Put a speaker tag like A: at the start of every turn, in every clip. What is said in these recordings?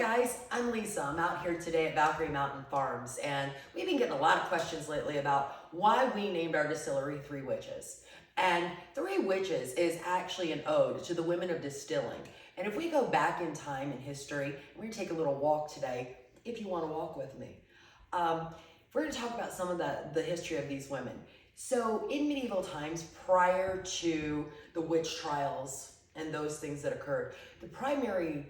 A: guys, I'm Lisa. I'm out here today at Valkyrie Mountain Farms, and we've been getting a lot of questions lately about why we named our distillery Three Witches. And Three Witches is actually an ode to the women of distilling. And if we go back in time in history, we're gonna take a little walk today, if you wanna walk with me. We're gonna talk about some of the history of these women. So in medieval times, prior to the witch trials and those things that occurred, the primary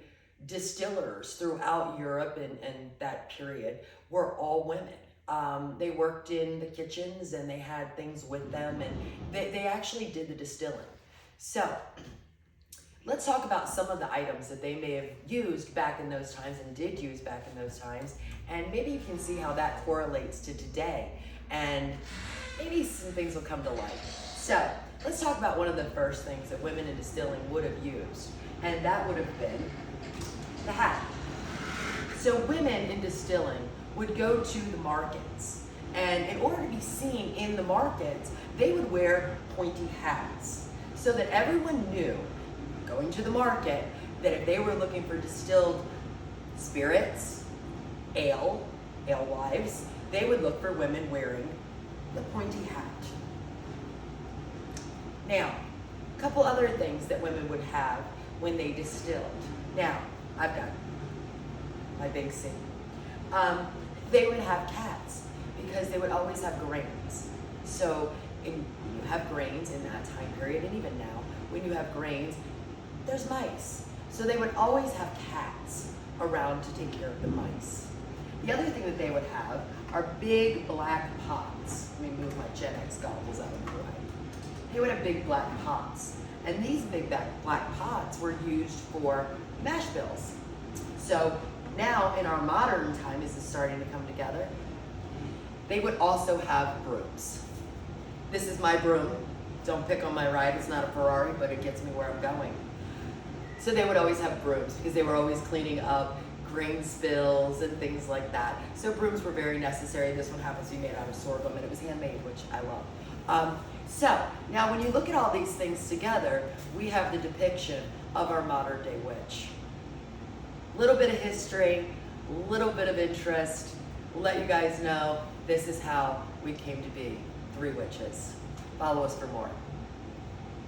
A: distillers throughout Europe and that period were all women. They worked in the kitchens and they had things with them, and they actually did the distilling. So let's talk about some of the items that they may have used back in those times and did use back in those times, and maybe you can see how that correlates to today, and maybe some things will come to light. So let's talk about one of the first things that women in distilling would have used, and that would have been the hat. So women in distilling would go to the markets, and in order to be seen in the markets, they would wear pointy hats so that everyone knew, going to the market, that if they were looking for distilled spirits, alewives, they would look for women wearing the pointy hat. Now, a couple other things that women would have when they distilled. Now, I've got my big C. They would have cats because they would always have grains. So when you have grains in that time period, and even now, when you have grains, there's mice. So they would always have cats around to take care of the mice. The other thing that they would have are big black pots. Let me move my Gen X goggles out of the way. They would have big black pots. And these big black pots were used for mash bills. So now in our modern time, this is starting to come together, they would also have brooms. This is my broom. Don't pick on my ride, it's not a Ferrari, but it gets me where I'm going. So they would always have brooms because they were always cleaning up grain spills and things like that. So brooms were very necessary. This one happens to be made out of sorghum, and it was handmade, which I love. So now when you look at all these things together, we have the depiction of our modern day witch. Little bit of history, little bit of interest. We'll let you guys know this is how we came to be Three Witches. Follow us for more.